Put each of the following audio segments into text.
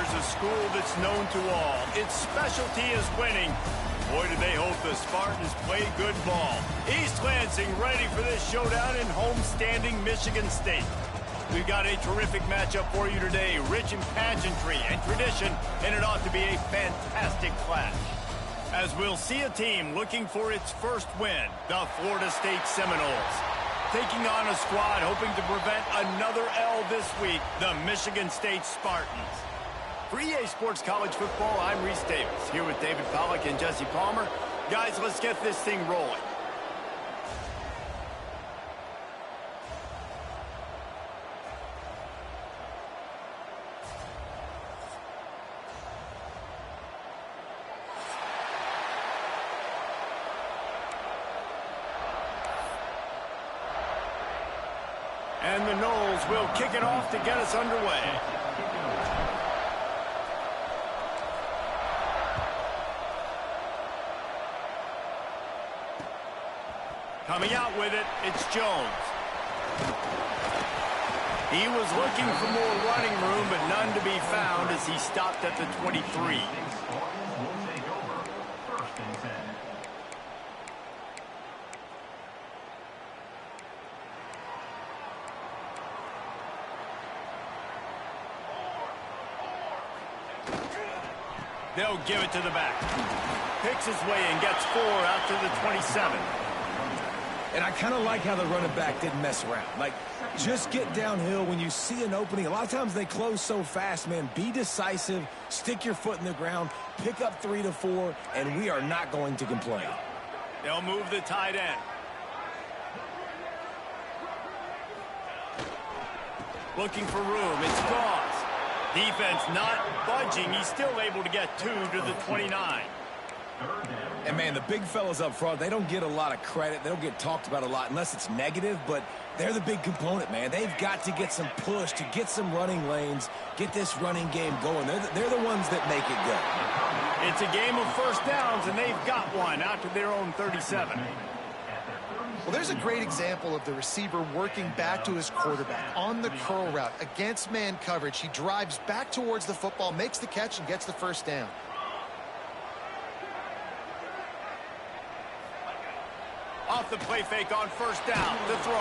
there's a school that's known to all. Its specialty is winning. Boy, do they hope the Spartans play good ball. East Lansing ready for this showdown in homestanding Michigan State. We've got a terrific matchup for you today, rich in pageantry and tradition, and it ought to be a fantastic clash. As we'll see a team looking for its first win, the Florida State Seminoles. Taking on a squad hoping to prevent another L this week, the Michigan State Spartans. For EA Sports College Football, I'm Reese Davis, here with David Pollack and Jesse Palmer. Guys, let's get this thing rolling. And the Noles will kick it off to get us underway. Coming out with it, it's Jones. He was looking for more running room, but none to be found as he stopped at the 23. They'll give it to the back. Picks his way and gets 4 out to the 27. And I kind of like how the running back didn't mess around. Like, just get downhill when you see an opening. A lot of times they close so fast, man. Be decisive, stick your foot in the ground, pick up 3 to 4, and we are not going to complain. They'll move the tight end. Looking for room. It's Goss. Defense not budging. He's still able to get 2 to the 29. And, man, the big fellas up front, they don't get a lot of credit. They don't get talked about a lot unless it's negative, but they're the big component, man. They've got to get some push, to get some running lanes, get this running game going. They're the ones that make it go. It's a game of first downs, and they've got one out to their own 37. Well, there's a great example of the receiver working back to his quarterback on the curl route against man coverage. He drives back towards the football, makes the catch, and gets the first down. Off the play fake on first down, the throw.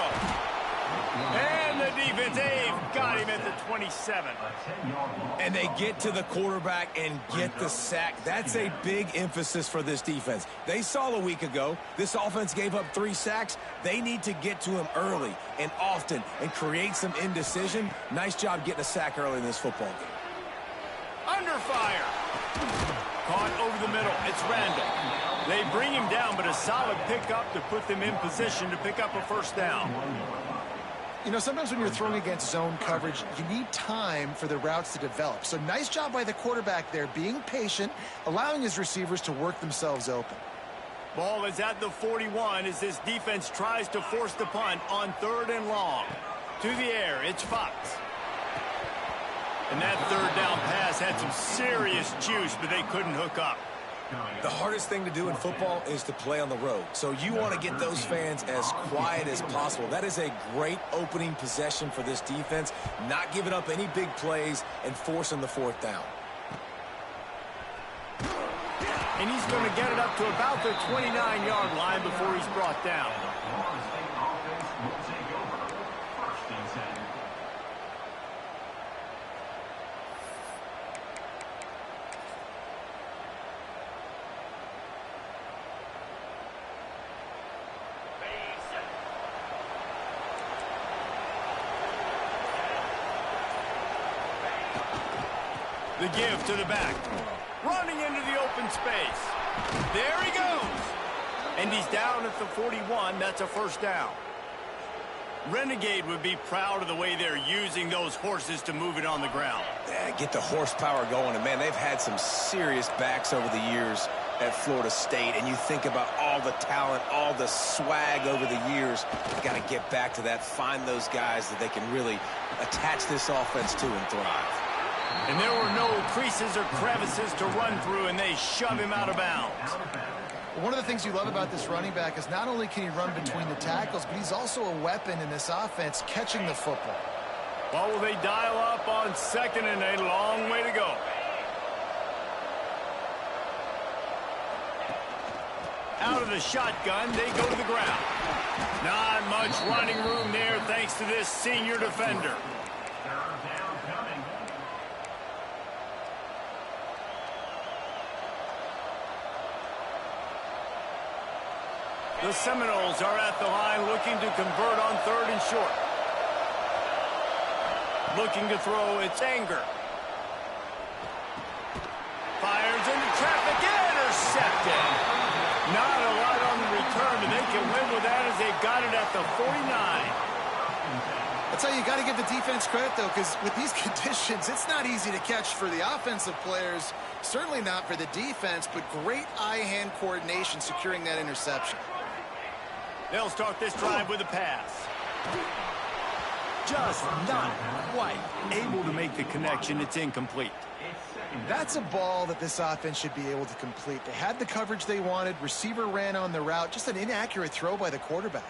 And the defense, they've got him at the 27. And they get to the quarterback and get the sack. That's a big emphasis for this defense. They saw a week ago, this offense gave up 3 sacks. They need to get to him early and often and create some indecision. Nice job getting a sack early in this football game. Under fire. Caught over the middle. It's Randall. They bring him down, but a solid pickup to put them in position to pick up a first down. You know, sometimes when you're throwing against zone coverage, you need time for the routes to develop. So nice job by the quarterback there, being patient, allowing his receivers to work themselves open. Ball is at the 41 as this defense tries to force the punt on 3rd and long. To the air, it's Fox. And that 3rd down pass had some serious juice, but they couldn't hook up. The hardest thing to do in football is to play on the road. So you want to get those fans as quiet as possible. That is a great opening possession for this defense, not giving up any big plays and forcing the 4th down. And he's going to get it up to about the 29-yard line before he's brought down. The give to the back. Running into the open space. There he goes. And he's down at the 41. That's a first down. Renegade would be proud of the way they're using those horses to move it on the ground. Yeah, get the horsepower going. And, man, they've had some serious backs over the years at Florida State. And you think about all the talent, all the swag over the years. You've got to get back to that, find those guys that they can really attach this offense to and thrive. And there were no creases or crevices to run through, and they shove him out of bounds. One of the things you love about this running back is not only can he run between the tackles, but he's also a weapon in this offense, catching the football. Well, will they dial up on 2nd and a long way to go? the shotgun. They go to the ground. Not much running room there thanks to this senior defender. The Seminoles are at the line looking to convert on 3rd and short. Looking to throw, it's Anger. Fires into traffic, intercepted. Not a lot on the return, but they can win with that as they've got it at the 49. That's how you got to give the defense credit, though, because with these conditions, it's not easy to catch for the offensive players, certainly not for the defense, but great eye-hand coordination securing that interception. They'll start this drive with a pass. Just not quite able to make the connection. It's incomplete. That's a ball that this offense should be able to complete. They had the coverage they wanted. Receiver ran on the route. Just an inaccurate throw by the quarterback.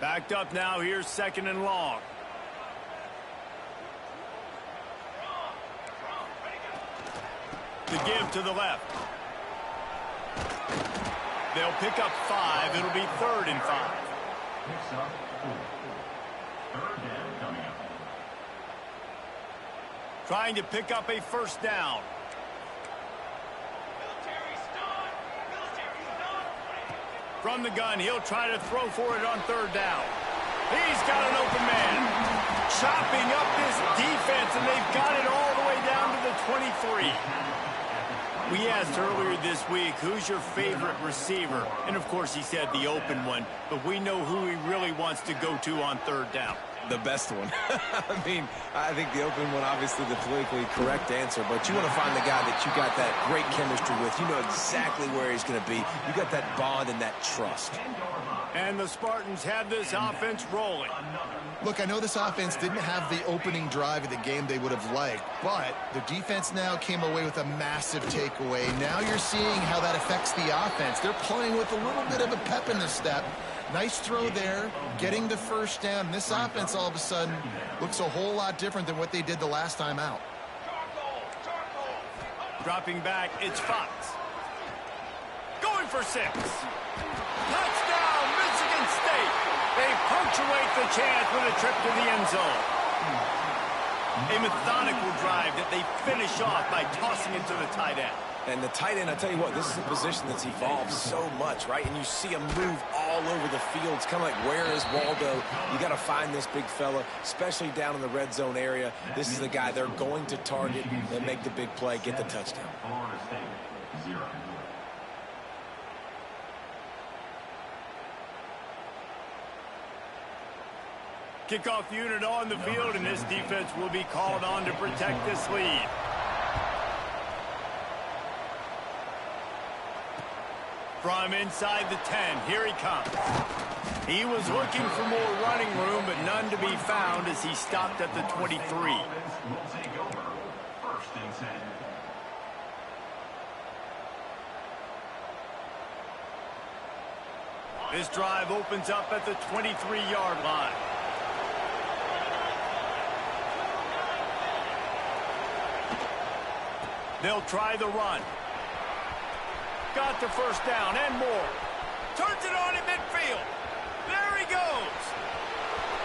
Backed up now. Here's 2nd and long. The give to the left. They'll pick up 5. It'll be 3rd and 5. Trying to pick up a 1st down. From the gun, he'll try to throw for it on 3rd down. He's got an open man. Chopping up this defense, and they've got it all the way down to the 23. We asked earlier this week, who's your favorite receiver? And, of course, he said the open one. But we know who he really wants to go to on 3rd down. The best one. I mean, I think the open one, obviously the politically correct answer, but you want to find the guy that you got that great chemistry with. You know exactly where he's going to be. You got that bond and that trust. And the Spartans have this offense rolling. Look, I know this offense didn't have the opening drive of the game they would have liked, but the defense now came away with a massive takeaway. Now you're seeing how that affects the offense. They're playing with a little bit of a pep in the step. Nice throw there, getting the 1st down. This offense all of a sudden looks a whole lot different than what they did the last time out. Dropping back, it's Fox. Going for 6. Touchdown, Michigan State. They punctuate the chance with a trip to the end zone. A methodical drive that they finish off by tossing it to the tight end. And the tight end, I tell you what, this is a position that's evolved so much, right? And you see him move all over the field. It's kind of like, where is Waldo? You got to find this big fella, especially down in the red zone area. This is the guy they're going to target and make the big play, get the touchdown. Kickoff unit on the field, and this defense will be called on to protect this lead. From inside the 10, here he comes. He was looking for more running room, but none to be found as he stopped at the 23. This drive opens up at the 23-yard line. They'll try the run. Got the 1st down and more. Turns it on in midfield. There he goes.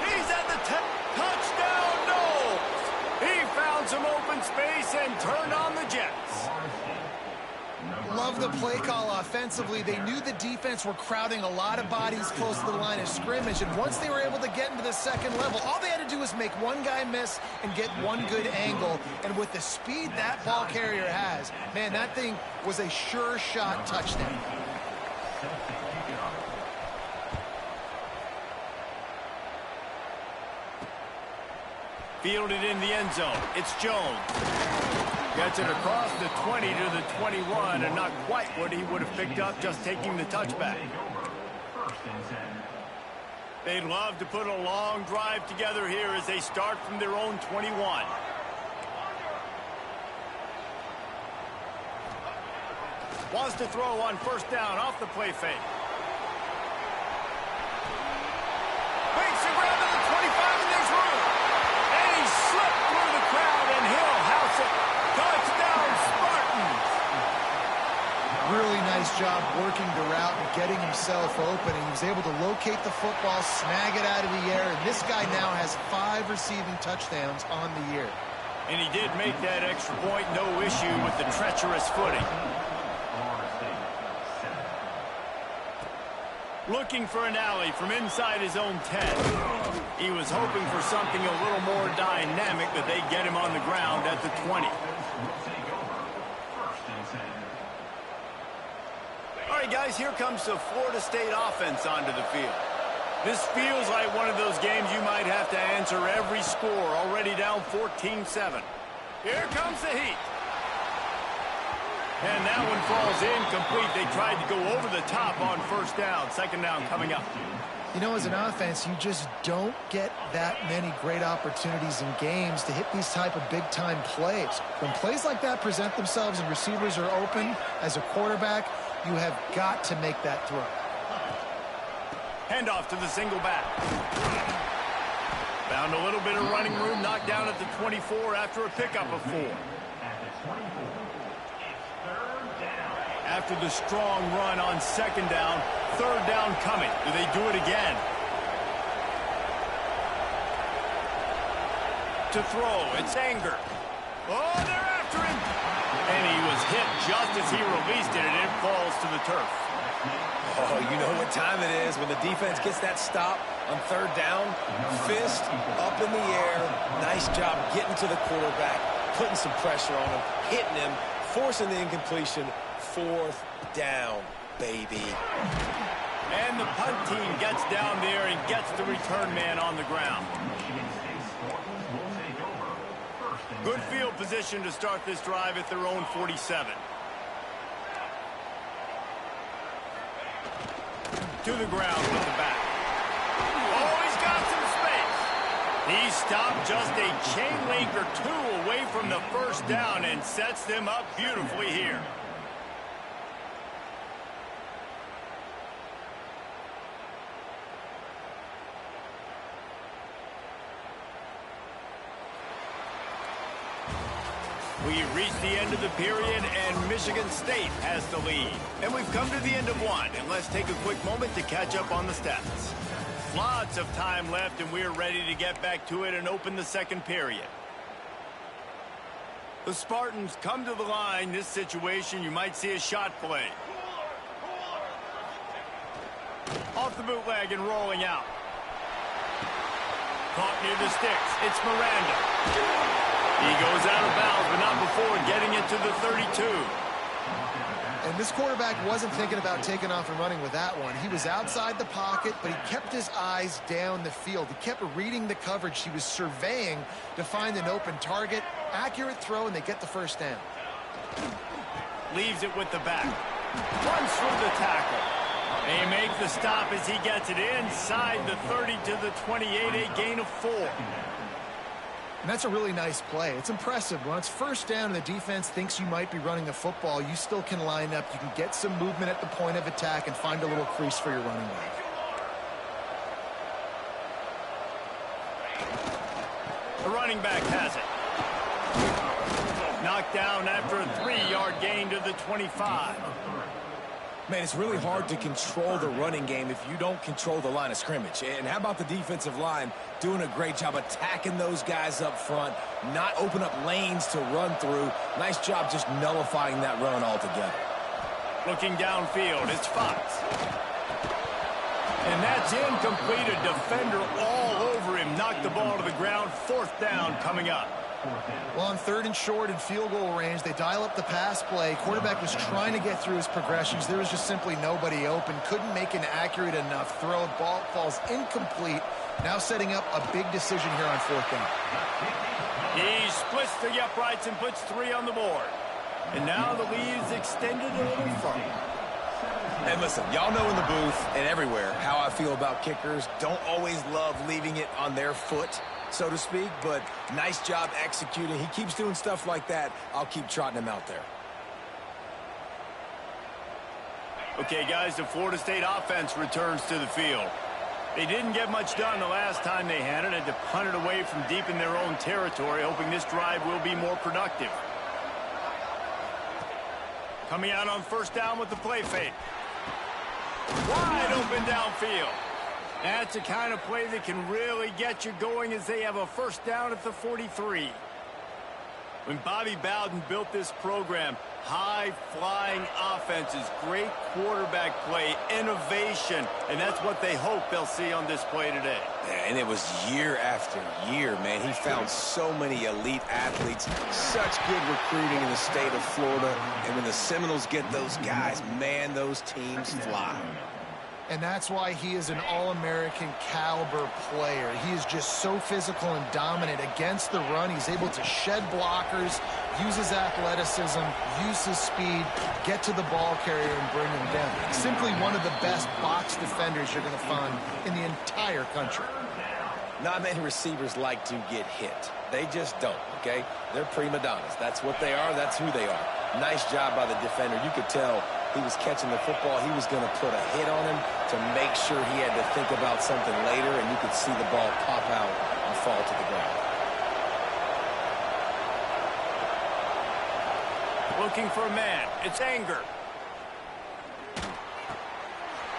He's at the 10. Touchdown, Knowles. He found some open space and turned on the Jets. Love the play call offensively. They knew the defense were crowding a lot of bodies close to the line of scrimmage, and once they were able to get into the 2nd level, all they had to do was make one guy miss and get one good angle. And with the speed that ball carrier has, man, that thing was a sure shot touchdown. Fielded in the end zone. It's Jones. Gets it across the 20 to the 21, and not quite what he would have picked up just taking the touchback. They'd love to put a long drive together here as they start from their own 21. Wants to throw on 1st down off the play fake. Makes a grab at the 25, and there's room. And he slipped through the crowd, and he'll house it. Touchdown, Spartans. job working the route and getting himself open, and he was able to locate the football, snag it out of the air, and this guy now has 5 receiving touchdowns on the year. And he did make that extra point, no issue with the treacherous footing. Looking for an alley from inside his own 10. He was hoping for something a little more dynamic, but they get him on the ground at the 20. All right, guys, here comes the Florida State offense onto the field. This feels like one of those games you might have to answer every score, already down 14-7. Here comes the heat. And that one falls incomplete. They tried to go over the top on first down. Second down coming up. You know, as an offense, you just don't get that many great opportunities in games to hit these type of big-time plays. When plays like that present themselves and receivers are open, as a quarterback, you have got to make that throw. Handoff to the single back. Found a little bit of running room, knocked down at the 24 after a pickup of 4. After the strong run on second down, third down coming. Do they do it again? To throw, it's Anger. Oh, they're after him. And he was hit just as he released it, and it falls to the turf. Oh, you know what time it is when the defense gets that stop on third down. Fist up in the air. Nice job getting to the quarterback, putting some pressure on him, hitting him, forcing the incompletion. Fourth down, baby. And the punt team gets down there and gets the return man on the ground. Good field position to start this drive at their own 47. To the ground with the back. Oh, he's got some space. He stopped just a chain link or 2 away from the first down and sets them up beautifully here. We've reached the end of the period, and Michigan State has the lead. And we've come to the end of one, and let's take a quick moment to catch up on the stats. Lots of time left, and we're ready to get back to it and open the second period. The Spartans come to the line. This situation, you might see a shot play. Off the bootleg and rolling out. Caught near the sticks. It's Miranda. He goes out of bounds, but not before getting it to the 32. And this quarterback wasn't thinking about taking off and running with that one. He was outside the pocket, but he kept his eyes down the field. He kept reading the coverage. He was surveying to find an open target. Accurate throw, and they get the first down. Leaves it with the back. Runs through the tackle. They make the stop as he gets it inside the 30 to the 28, a gain of 4. And that's a really nice play. It's impressive. When it's first down and the defense thinks you might be running the football, you still can line up. You can get some movement at the point of attack and find a little crease for your running back. The running back has it. Knocked down after a 3-yard gain to the 25. Man, it's really hard to control the running game if you don't control the line of scrimmage. And how about the defensive line doing a great job attacking those guys up front, not open up lanes to run through. Nice job just nullifying that run altogether. Looking downfield, it's Fox. And that's incomplete. A defender all over him. Knocked the ball to the ground. Fourth down coming up. Well, on third and short and field goal range, they dial up the pass play. Quarterback was trying to get through his progressions. There was just simply nobody open. Couldn't make an accurate enough throw. Ball falls incomplete. Now setting up a big decision here on fourth down. He splits the uprights and puts 3 on the board. And now the lead is extended a little further. And listen, y'all know in the booth and everywhere how I feel about kickers. Don't always love leaving it on their foot, so to speak, but nice job executing. He keeps doing stuff like that. I'll keep trotting him out there. Okay, guys, the Florida State offense returns to the field. They didn't get much done the last time they had it. Had to punt it away from deep in their own territory, hoping this drive will be more productive. Coming out on first down with the play fake. Wide open downfield. That's the kind of play that can really get you going as they have a first down at the 43. When Bobby Bowden built this program, high-flying offenses, great quarterback play, innovation, and that's what they hope they'll see on display today. Yeah, and it was year after year, man. He found so many elite athletes, such good recruiting in the state of Florida, and when the Seminoles get those guys, man, those teams fly. And that's why he is an All-American caliber player. He is just so physical and dominant against the run. He's able to shed blockers, use his athleticism, use his speed, get to the ball carrier and bring him down. Simply one of the best box defenders you're going to find in the entire country. Not many receivers like to get hit. They just don't, okay? They're prima donnas. That's what they are. That's who they are. Nice job by the defender. You could tell he was catching the football. He was going to put a hit on him to make sure he had to think about something later, and you could see the ball pop out and fall to the ground. Looking for a man. It's Anger.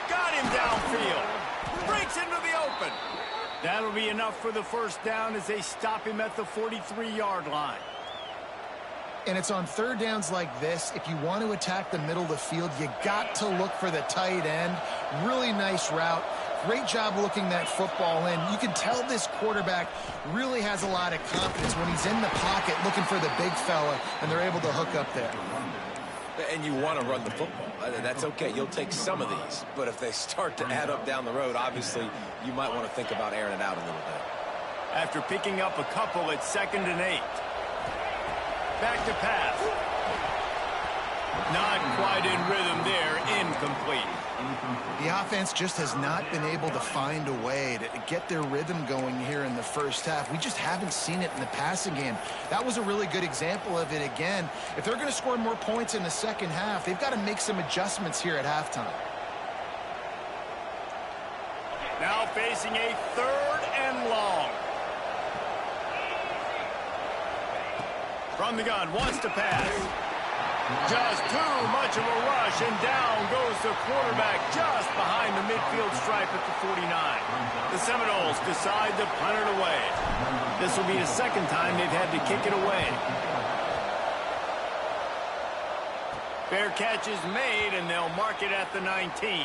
Got him downfield. Breaks into the open. That'll be enough for the first down as they stop him at the 43-yard line. And it's on third downs like this, if you want to attack the middle of the field, you got to look for the tight end. Really nice route. Great job looking that football in. You can tell this quarterback really has a lot of confidence when he's in the pocket looking for the big fella, and they're able to hook up there. And you want to run the football. That's okay. You'll take some of these. But if they start to add up down the road, obviously, you might want to think about airing it out a little bit. After picking up a couple at 2nd and 8. Back to pass. Not quite in rhythm there. Incomplete. The offense just has not been able to find a way to get their rhythm going here in the first half. We just haven't seen it in the passing game. That was a really good example of it again. If they're going to score more points in the second half, they've got to make some adjustments here at halftime. Now facing a 3rd and long. From the gun, wants to pass. Just too much of a rush, and down goes the quarterback just behind the midfield stripe at the 49. The Seminoles decide to punt it away. This will be the second time they've had to kick it away. Fair catch is made, and they'll mark it at the 19.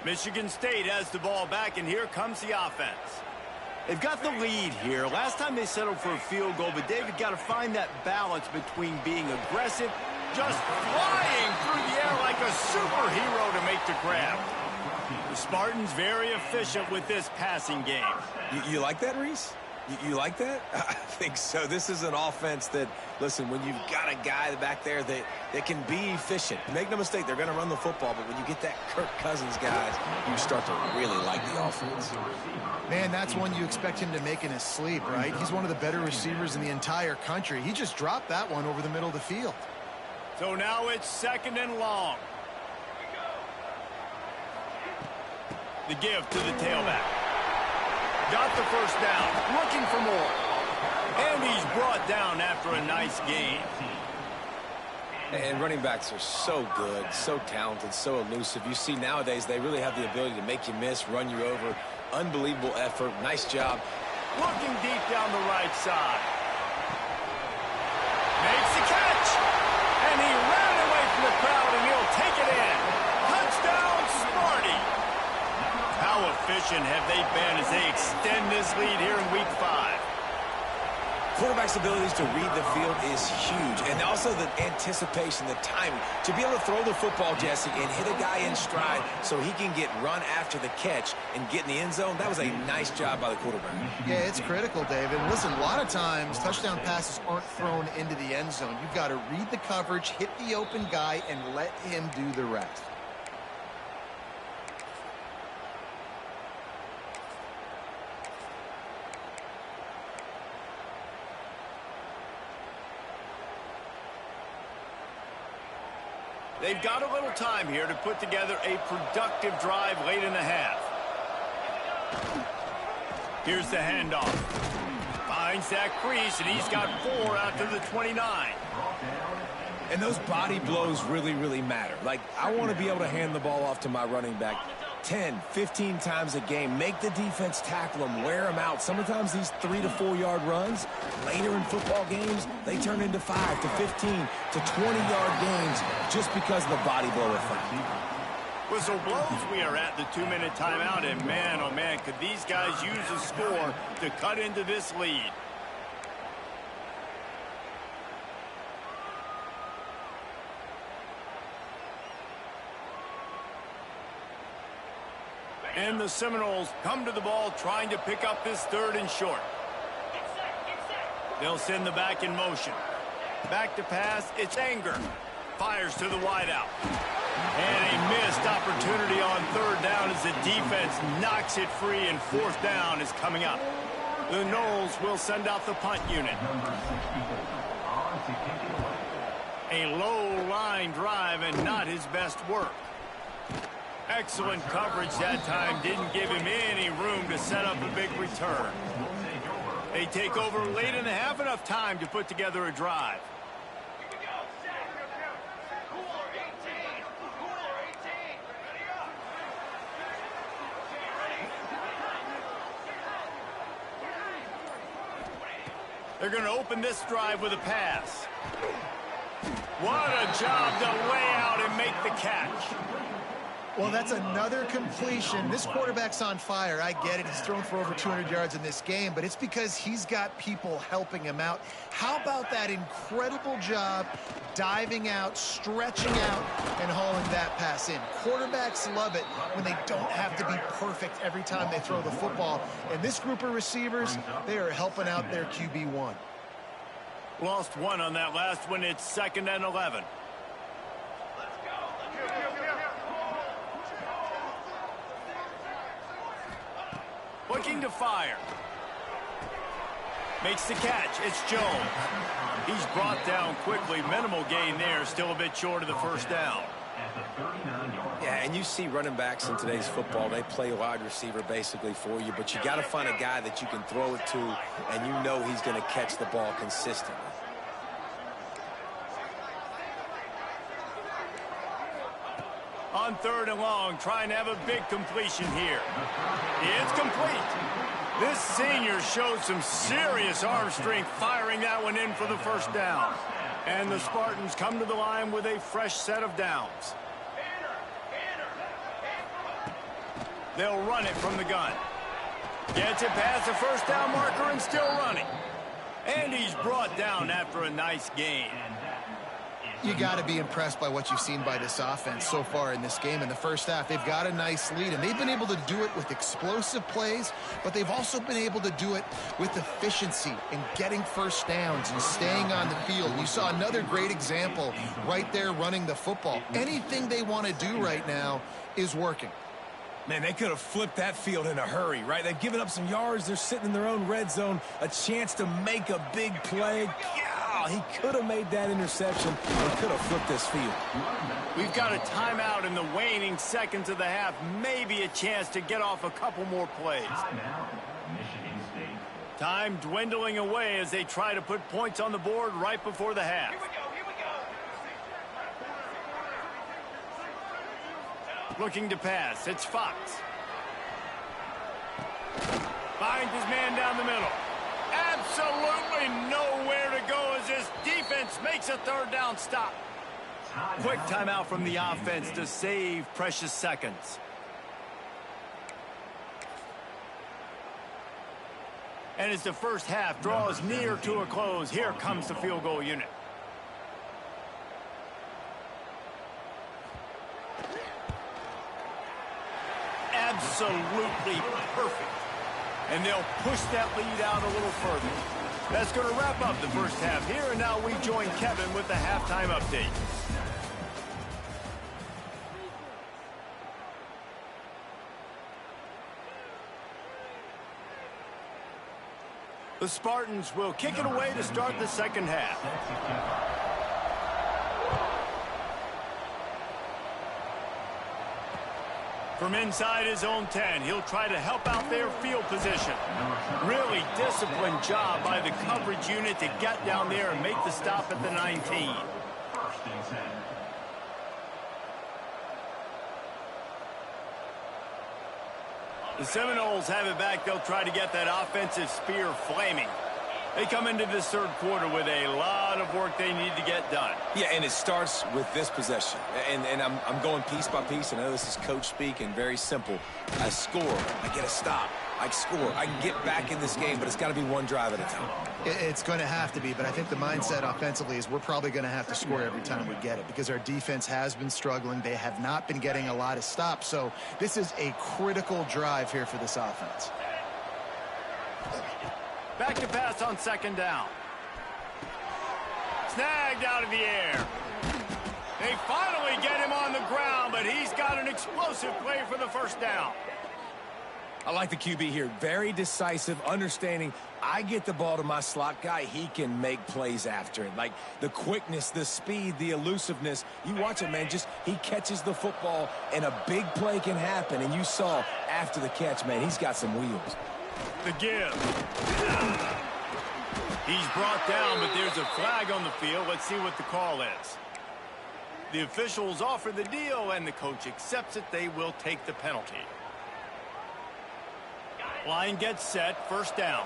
Michigan State has the ball back, and here comes the offense. They've got the lead here. Last time they settled for a field goal, but David got to find that balance between being aggressive, just flying through the air like a superhero to make the grab. The Spartans very efficient with this passing game. You like that, Reese? You like that? I think so. This is an offense that, listen, when you've got a guy back there that can be efficient, make no mistake, they're going to run the football, but when you get that Kirk Cousins guys, you start to really like the offense. Man, that's one you expect him to make in his sleep, right? He's one of the better receivers in the entire country. He just dropped that one over the middle of the field. So now it's 2nd and long. The give to the tailback. Got the first down, looking for more. And he's brought down after a nice gain. And running backs are so good, so talented, so elusive. You see nowadays they really have the ability to make you miss, run you over. Unbelievable effort. Nice job. Looking deep down the right side. Makes the catch. And he ran away from the crowd, and he'll take it in. Touchdown, Sparty. How efficient have they been as they extend this lead here in Week 5? Quarterback's abilities to read the field is huge. And also the anticipation, the timing. To be able to throw the football, Jesse, and hit a guy in stride so he can get run after the catch and get in the end zone, that was a nice job by the quarterback. Yeah, it's critical, David. Listen, a lot of times touchdown passes aren't thrown into the end zone. You've got to read the coverage, hit the open guy, and let him do the rest. They've got a little time here to put together a productive drive late in the half. Here's the handoff. Finds that crease, and he's got 4 out to the 29. And those body blows really, really matter. Like, I want to be able to hand the ball off to my running back 10, 15 times a game. Make the defense tackle them, wear them out. Sometimes these 3 to 4 yard runs, later in football games, they turn into 5 to 15 to 20-yard games just because of the body blow effect. Whistle blows. We are at the 2-minute timeout, and man, oh man, could these guys use a score to cut into this lead. And the Seminoles come to the ball trying to pick up this 3rd and short. They'll send the back in motion. Back to pass, it's Anger. Fires to the wideout. And a missed opportunity on 3rd down as the defense knocks it free, and 4th down is coming up. The Noles will send out the punt unit. A low line drive and not his best work. Excellent coverage that time. Didn't give him any room to set up a big return. They take over late in the half, enough time to put together a drive. They're going to open this drive with a pass. What a job to lay out and make the catch. Well, that's another completion. This quarterback's on fire. I get it. He's thrown for over 200 yards in this game, but it's because he's got people helping him out. How about that incredible job diving out, stretching out, and hauling that pass in? Quarterbacks love it when they don't have to be perfect every time they throw the football. And this group of receivers, they are helping out their QB1. Lost 1 on that last one. It's 2nd and 11. Looking to fire. Makes the catch. It's Jones. He's brought down quickly. Minimal gain there. Still a bit short of the 1st down. Yeah, and you see running backs in today's football, they play wide receiver basically for you, but you got to find a guy that you can throw it to, and you know he's going to catch the ball consistently. On 3rd and long, trying to have a big completion here. It's complete. This senior showed some serious arm strength firing that one in for the 1st down. And the Spartans come to the line with a fresh set of downs. They'll run it from the gun. Gets it past the 1st down marker and still running. And he's brought down after a nice gain. You got to be impressed by what you've seen by this offense so far in this game. In the 1st half, they've got a nice lead, and they've been able to do it with explosive plays, but they've also been able to do it with efficiency and getting 1st downs and staying on the field. You saw another great example right there running the football. Anything they want to do right now is working. Man, they could have flipped that field in a hurry, right? They've given up some yards. They're sitting in their own red zone. A chance to make a big play. Yeah, he could have made that interception and could have flipped this field. We've got a timeout in the waning seconds of the half. Maybe a chance to get off a couple more plays. Time dwindling away as they try to put points on the board right before the half. Looking to pass. It's Fox. Finds his man down the middle. Absolutely nowhere to go as this defense makes a 3rd down stop. Quick timeout from the offense to save precious seconds. And as the 1st half draws near to a close, here comes the field goal unit. Absolutely perfect. And they'll push that lead out a little further. That's going to wrap up the 1st half here, and now we join Kevin with the halftime update. The Spartans will kick it away to start the 2nd half. From inside his own 10, he'll try to help out their field position. Really disciplined job by the coverage unit to get down there and make the stop at the 19. The Seminoles have it back. They'll try to get that offensive spear flaming. They come into this third quarter with a lot of work they need to get done. Yeah, and it starts with this possession. And I'm going piece by piece. I know this is coach speak and very simple. I score. I get a stop. I score. I can get back in this game, but it's got to be one drive at a time. It's going to have to be, but I think the mindset offensively is we're probably going to have to score every time we get it because our defense has been struggling. They have not been getting a lot of stops, so this is a critical drive here for this offense. Back to pass on second down. Snagged out of the air. They finally get him on the ground, but he's got an explosive play for the first down. I like the QB here. Very decisive, understanding I get the ball to my slot guy, he can make plays after it. Like the quickness, the speed, the elusiveness. You watch it, man, just he catches the football and a big play can happen. And you saw after the catch, man, he's got some wheels. The give. He's brought down, but there's a flag on the field. Let's see what the call is. The officials offer the deal, and the coach accepts it. They will take the penalty. Line gets set. First down.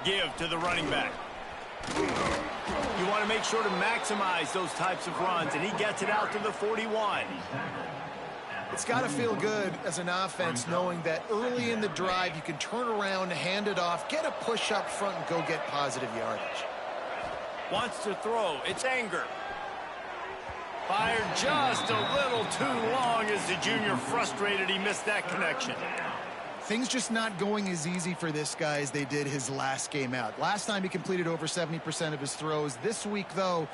Give to the running back. You want to make sure to maximize those types of runs, and he gets it out to the 41. It's got to feel good as an offense knowing that early in the drive you can turn around, hand it off, get a push up front, and go get positive yardage. Wants to throw. It's Anger. Fired just a little too long as the junior frustrated. He missed that connection. Things just not going as easy for this guy as they did his last game out. Last time he completed over 70% of his throws. This week, though,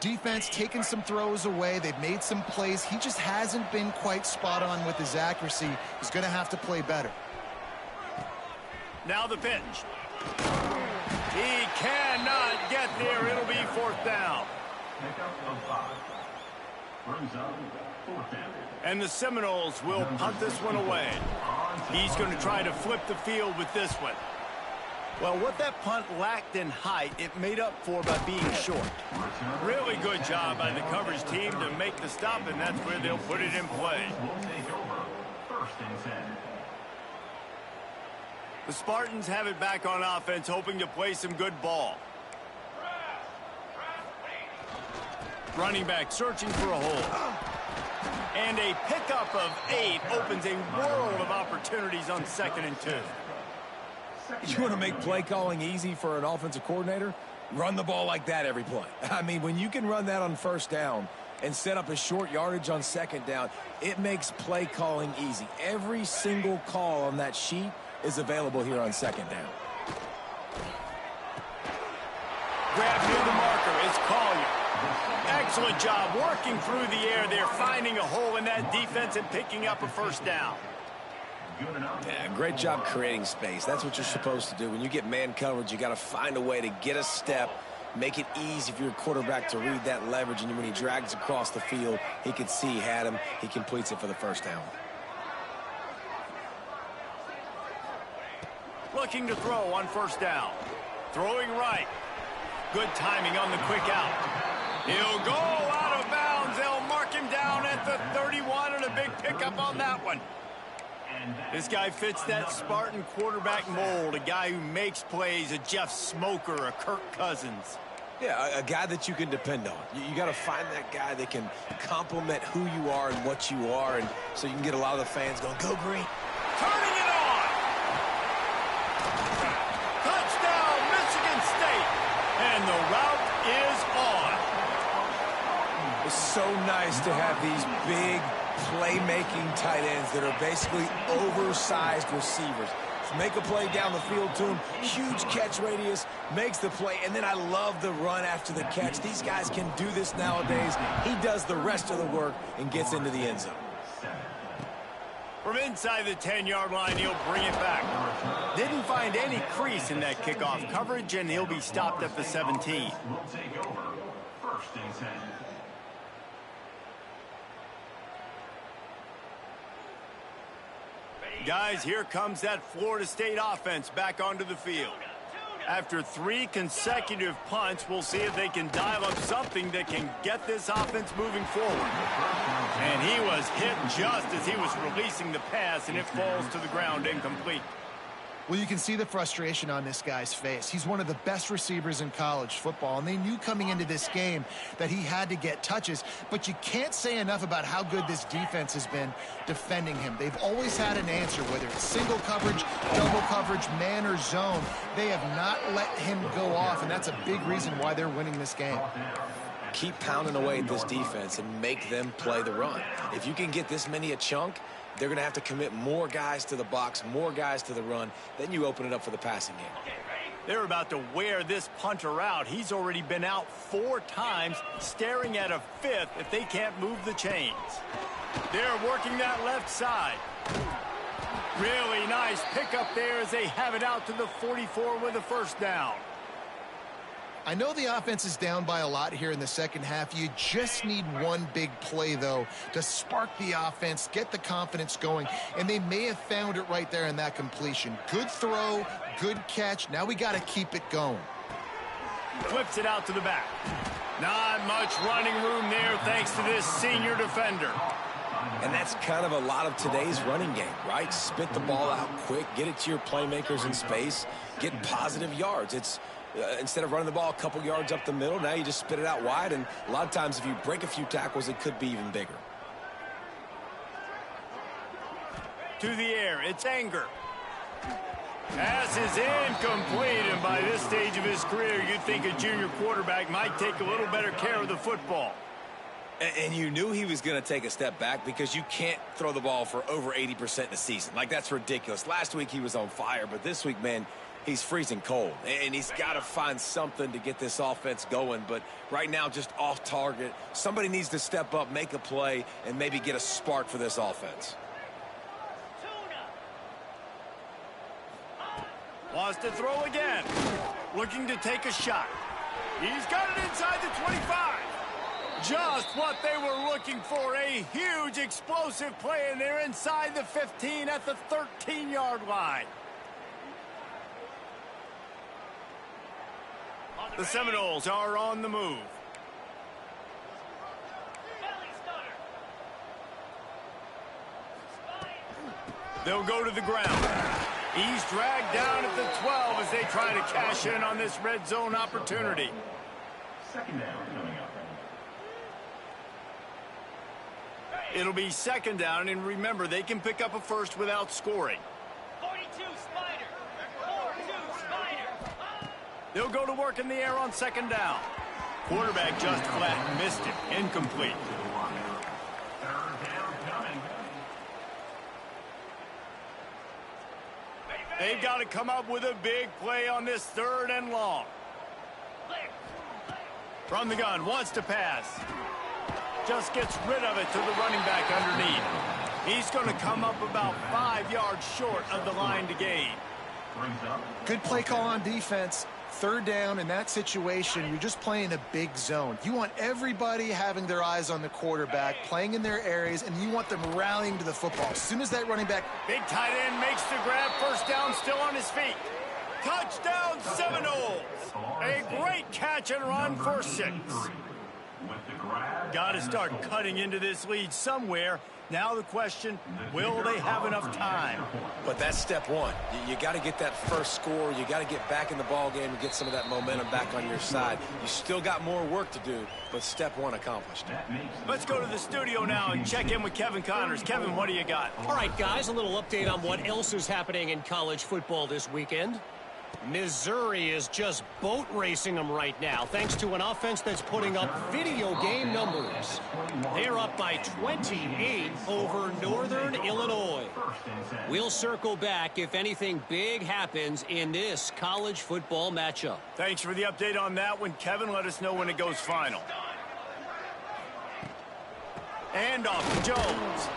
defense taking some throws away. They've made some plays. He just hasn't been quite spot on with his accuracy. He's going to have to play better. Now the pitch. He cannot get there. It'll be fourth down. And the Seminoles will punt this one away. He's going to try to flip the field with this one. Well, what that punt lacked in height, it made up for by being short. Really good job by the coverage team to make the stop, and that's where they'll put it in play. The Spartans have it back on offense, hoping to play some good ball. Running back searching for a hole. And a pickup of 8 opens a world of opportunities on 2nd and 2. You want to make play calling easy for an offensive coordinator? Run the ball like that every play. I mean, when you can run that on first down and set up a short yardage on second down, it makes play calling easy. Every single call on that sheet is available here on second down. Grab near the marker. It's Collier. Excellent job working through the air there, finding a hole in that defense and picking up a first down. Yeah, great job creating space. That's what you're supposed to do. When you get man coverage, you got to find a way to get a step, make it easy for your quarterback to read that leverage, and when he drags across the field, he can see he had him. He completes it for the first down. Looking to throw on first down. Throwing right. Good timing on the quick out. He'll go out of bounds. They'll mark him down at the 31, and a big pickup on that one. This guy fits that Spartan quarterback mold, a guy who makes plays, a Jeff Smoker, a Kirk Cousins. Yeah, a guy that you can depend on. You got to find that guy that can complement who you are and what you are, and so you can get a lot of the fans going, go green. Turning it on. Touchdown, Michigan State. And the route is on. It's so nice to have these big playmaking tight ends that are basically oversized receivers. Make a play down the field to him, huge catch radius, makes the play, and then I love the run after the catch. These guys can do this nowadays. He does the rest of the work and gets into the end zone. From inside the 10-yard line, he'll bring it back. Didn't find any crease in that kickoff coverage, and he'll be stopped at the 17. Guys, here comes that Florida State offense back onto the field. After 3 consecutive punts, we'll see if they can dial up something that can get this offense moving forward. And he was hit just as he was releasing the pass, and it falls to the ground incomplete. Well, you can see the frustration on this guy's face. He's one of the best receivers in college football, and they knew coming into this game that he had to get touches, but you can't say enough about how good this defense has been defending him. They've always had an answer, whether it's single coverage, double coverage, man, or zone. They have not let him go off, and that's a big reason why they're winning this game. Keep pounding away at this defense and make them play the run. If you can get this many a chunk, they're going to have to commit more guys to the box, more guys to the run. Then you open it up for the passing game. They're about to wear this punter out. He's already been out 4 times, staring at a 5th if they can't move the chains. They're working that left side. Really nice pickup there as they have it out to the 44 with a first down. I know the offense is down by a lot here in the second half. You just need one big play, though, to spark the offense, get the confidence going, and they may have found it right there in that completion. Good throw, good catch. Now we got to keep it going. Flips it out to the back. Not much running room there thanks to this senior defender. And that's kind of a lot of today's running game, right? Spit the ball out quick, get it to your playmakers in space, get positive yards. It's instead of running the ball a couple yards up the middle, now you just spit it out wide, and a lot of times if you break a few tackles, it could be even bigger. To the air, it's Anger. Pass is incomplete, and by this stage of his career, you'd think a junior quarterback might take a little better care of the football. And you knew he was going to take a step back because you can't throw the ball for over 80% in a season. Like, that's ridiculous. Last week he was on fire, but this week, man, he's freezing cold, and he's got to find something to get this offense going. But right now, just off target. Somebody needs to step up, make a play, and maybe get a spark for this offense. Wants to throw again. Looking to take a shot. He's got it inside the 25. Just what they were looking for. A huge explosive play, and they're inside the 15 at the 13-yard line. The Seminoles are on the move. They'll go to the ground. He's dragged down at the 12 as they try to cash in on this red zone opportunity. Second down coming up. It'll be second down, and remember, they can pick up a first without scoring. 42 Spider. 42 Spider. They'll go to work in the air on second down. Quarterback just flat missed it. Incomplete. Third down coming. They've got to come up with a big play on this 3rd and long. From the gun, wants to pass. Just gets rid of it to the running back underneath. He's going to come up about 5 yards short of the line to gain. Good play call on defense. 3rd down in that situation, you're just playing a big zone. You want everybody having their eyes on the quarterback, playing in their areas, and you want them rallying to the football. As soon as that running back... Big tight end makes the grab. First down, still on his feet. Touchdown, Seminoles. A great catch and run for 6. Got to start cutting into this lead somewhere. Now the question, will they have enough time? But that's step one. You got to get that first score. You got to get back in the ball game and get some of that momentum back on your side. You still got more work to do, but step one accomplished. Let's go to the studio now and check in with Kevin Connors. Kevin, what do you got? All right, guys, a little update on what else is happening in college football this weekend. Missouri is just boat racing them right now, thanks to an offense that's putting up video game numbers. They're up by 28 over Northern Illinois. We'll circle back if anything big happens in this college football matchup. Thanks for the update on that one, Kevin. Let us know when it goes final. And off to Jones.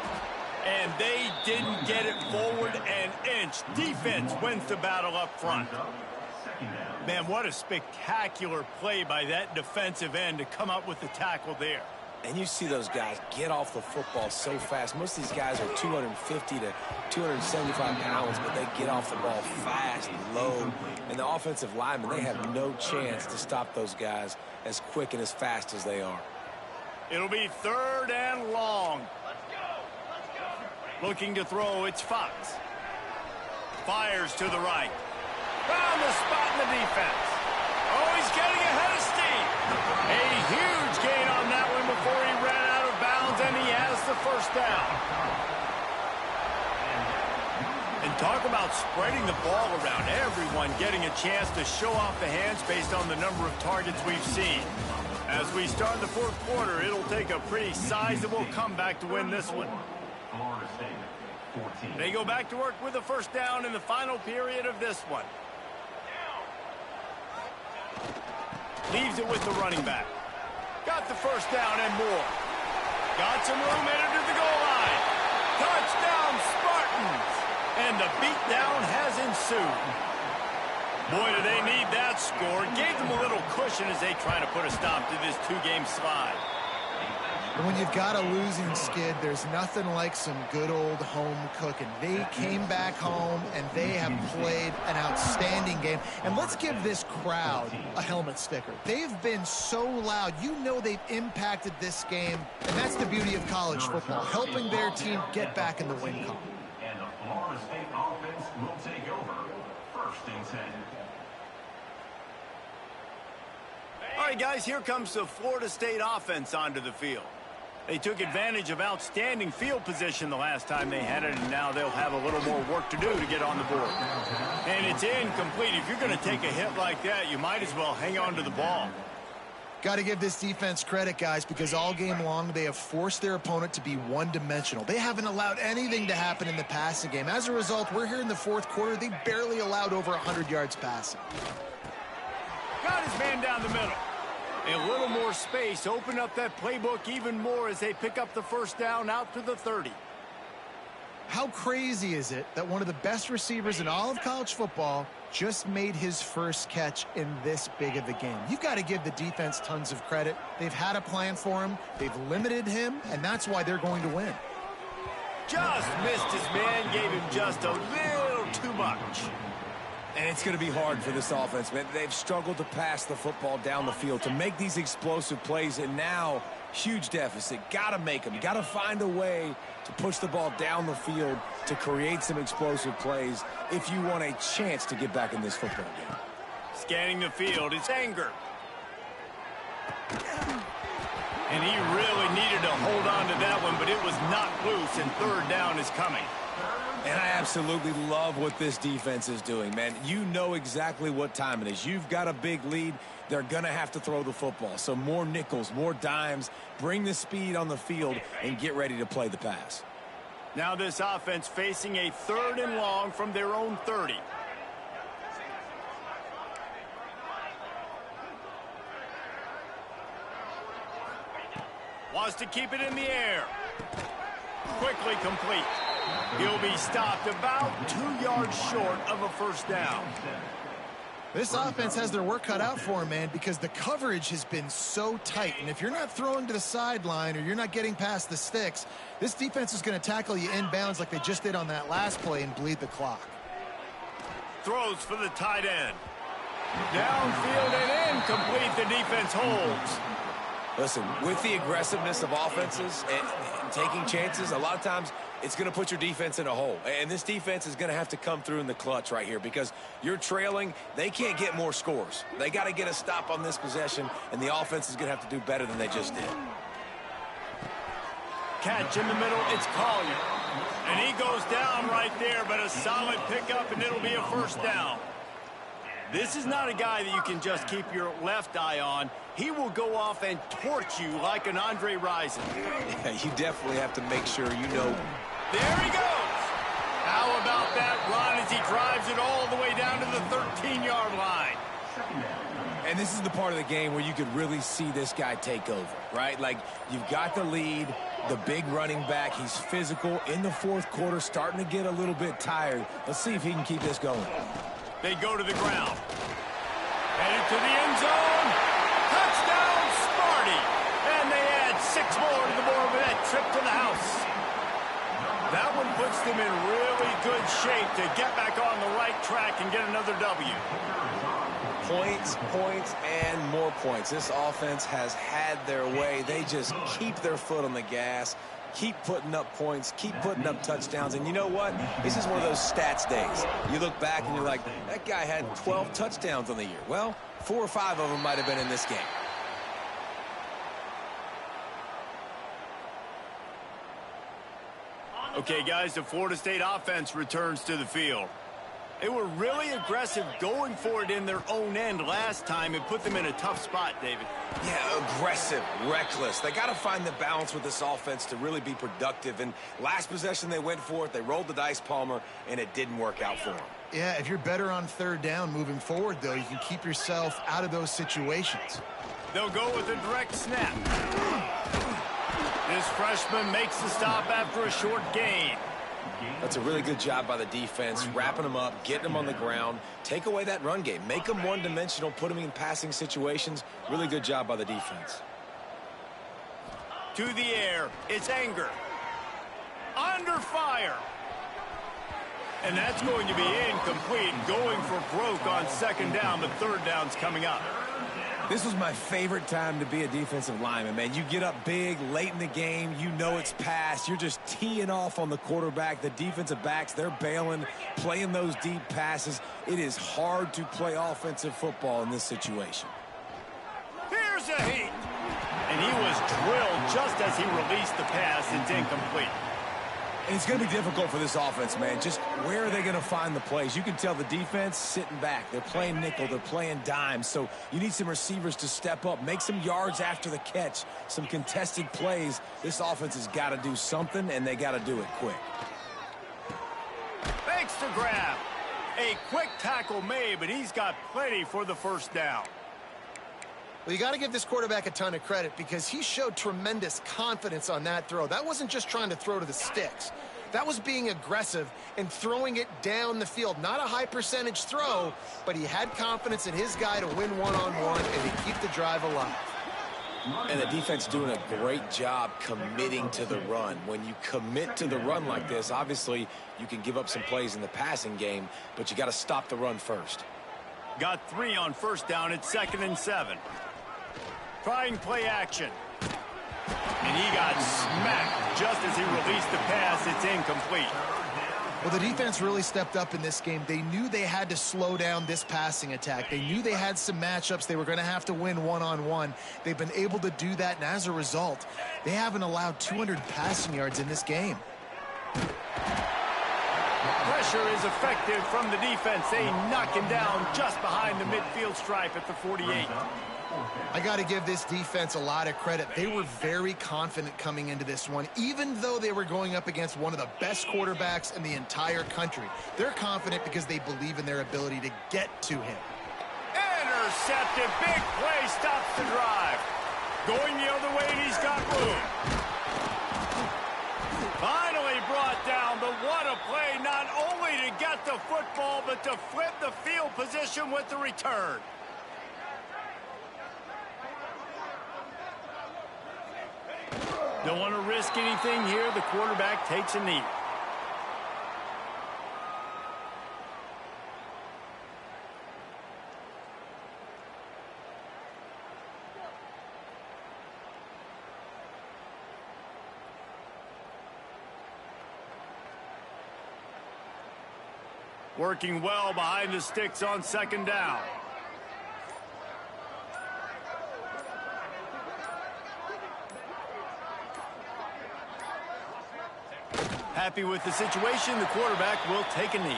And they didn't get it forward an inch. Defense wins the battle up front. Man, what a spectacular play by that defensive end to come up with the tackle there. And you see those guys get off the football so fast. Most of these guys are 250 to 275 pounds, but they get off the ball fast and low. And the offensive linemen, they have no chance to stop those guys as quick and as fast as they are. It'll be 3rd and long. Looking to throw, it's Fox. Fires to the right. Found the spot in the defense. Oh, he's getting ahead of steam. A huge gain on that one before he ran out of bounds, and he has the first down. And talk about spreading the ball around. Everyone getting a chance to show off the hands based on the number of targets we've seen. As we start the 4th quarter, it'll take a pretty sizable comeback to win this one. They go back to work with a first down in the final period of this one. Leaves it with the running back. Got the first down and more. Got some room headed to the goal line. Touchdown, Spartans! And the beatdown has ensued. Boy, do they need that score. Gave them a little cushion as they try to put a stop to this 2-game slide. When you've got a losing skid, there's nothing like some good old home cooking. They came back home, and they have played an outstanding game. And let's give this crowd a helmet sticker. They've been so loud. You know they've impacted this game, and that's the beauty of college football, helping their team get back in the win column. And the Florida State offense will take over. 1st and 10. All right, guys, here comes the Florida State offense onto the field. They took advantage of outstanding field position the last time they had it, and now they'll have a little more work to do to get on the board. And it's incomplete. If you're going to take a hit like that, you might as well hang on to the ball. Got to give this defense credit, guys, because all game long they have forced their opponent to be one-dimensional. They haven't allowed anything to happen in the passing game. As a result, we're here in the 4th quarter. They barely allowed over 100 yards passing. Got his man down the middle. A little more space. Open up that playbook even more as they pick up the first down out to the 30. How crazy is it that one of the best receivers in all of college football just made his first catch in this big of a game? You've got to give the defense tons of credit. They've had a plan for him. They've limited him, and that's why they're going to win. Just missed his man. Gave him just a little too much. And it's going to be hard for this offense, man. They've struggled to pass the football down the field, to make these explosive plays, and now huge deficit. Got to make them. Got to find a way to push the ball down the field to create some explosive plays if you want a chance to get back in this football game. Scanning the field, it's Anger. And he really needed to hold on to that one, but it was not loose, and 3rd down is coming. And I absolutely love what this defense is doing, man. You know exactly what time it is. You've got a big lead. They're going to have to throw the football. So more nickels, more dimes, bring the speed on the field, and get ready to play the pass. Now this offense facing a 3rd and long from their own 30. Wants to keep it in the air. Quickly complete. He'll be stopped about 2 yards short of a first down. This offense has their work cut out for him, man, because the coverage has been so tight. And if you're not throwing to the sideline or you're not getting past the sticks, this defense is going to tackle you inbounds like they just did on that last play and bleed the clock. Throws for the tight end. Downfield and incomplete. The defense holds. Listen, with the aggressiveness of offenses and taking chances, a lot of times it's going to put your defense in a hole. And this defense is going to have to come through in the clutch right here because you're trailing. They can't get more scores. They got to get a stop on this possession, and the offense is going to have to do better than they just did. Catch in the middle, it's Collier. And he goes down right there, but a solid pickup, and it'll be a first down. This is not a guy that you can just keep your left eye on. He will go off and torch you like an Andre Rison. Yeah, you definitely have to make sure you know. There he goes. How about that run as he drives it all the way down to the 13-yard line? And this is the part of the game where you could really see this guy take over, right? Like, you've got the lead, the big running back. He's physical in the fourth quarter, starting to get a little bit tired. Let's see if he can keep this going. They go to the ground. Headed to the end zone. Touchdown, Sparty. And they add 6 That one puts them in really good shape to get back on the right track and get another W. Points, points, and more points. This offense has had their way. They just keep their foot on the gas, keep putting up points, keep putting up touchdowns. And you know what? This is one of those stats days. You look back and you're like, that guy had 12 touchdowns on the year. Well, 4 or 5 of them might have been in this game. Okay, guys, the Florida State offense returns to the field. They were really aggressive going for it in their own end last time. It put them in a tough spot, David. Yeah, aggressive, reckless. They got to find the balance with this offense to really be productive. And last possession, they went for it. They rolled the dice, Palmer, and it didn't work out for them. Yeah, if you're better on third down moving forward, though, you can keep yourself out of those situations. They'll go with a direct snap. This freshman makes the stop after a short gain. That's a really good job by the defense, wrapping them up, getting them on the ground. Take away that run game. Make them one-dimensional, put them in passing situations. Really good job by the defense. To the air, it's Anger. Under fire. And that's going to be incomplete, going for broke on second down, but third down's coming up. This was my favorite time to be a defensive lineman, man. You get up big late in the game. You know it's past. You're just teeing off on the quarterback. The defensive backs, they're bailing, playing those deep passes. It is hard to play offensive football in this situation. Here's a heat. And he was drilled just as he released the pass. It's incomplete. And it's going to be difficult for this offense, man. Just where are they going to find the plays? You can tell the defense sitting back. They're playing nickel. They're playing dime. So you need some receivers to step up, make some yards after the catch, some contested plays. This offense has got to do something, and they got to do it quick. Thanks to grab. A quick tackle made, but he's got plenty for the first down. Well, you got to give this quarterback a ton of credit because he showed tremendous confidence on that throw. That wasn't just trying to throw to the sticks. That was being aggressive and throwing it down the field. Not a high percentage throw, but he had confidence in his guy to win one-on-one and to keep the drive alive. And the defense doing a great job committing to the run. When you commit to the run like this, obviously you can give up some plays in the passing game, but you got to stop the run first. Got 3 on first down. It's 2nd and 7. Trying play action. And he got smacked just as he released the pass. It's incomplete. Well, the defense really stepped up in this game. They knew they had to slow down this passing attack. They knew they had some matchups they were going to have to win one-on-one. They've been able to do that, and as a result, they haven't allowed 200 passing yards in this game. Pressure is effective from the defense. They knock him down just behind the midfield stripe at the 48. I got to give this defense a lot of credit. They were very confident coming into this one, even though they were going up against one of the best quarterbacks in the entire country. They're confident because they believe in their ability to get to him. Intercepted. Big play stops the drive. Going the other way, and he's got room. Finally brought down, but what a play, not only to get the football, but to flip the field position with the return. Don't want to risk anything here. The quarterback takes a knee. Working well behind the sticks on second down. Happy with the situation, the quarterback will take a knee.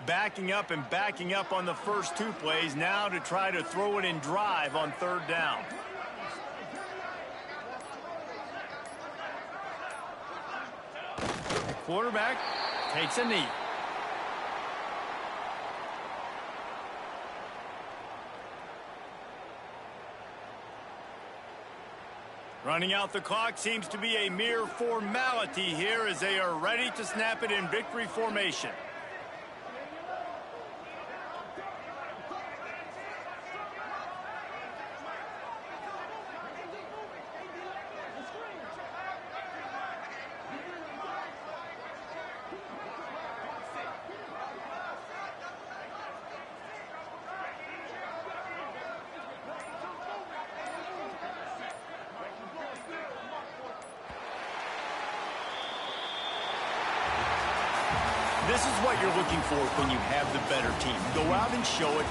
Backing up and backing up on the first 2 plays now to try to throw it in drive on third down. The quarterback takes a knee. Running out the clock seems to be a mere formality here as they are ready to snap it in victory formation. This is what you're looking for when you have the better team. Go out and show it.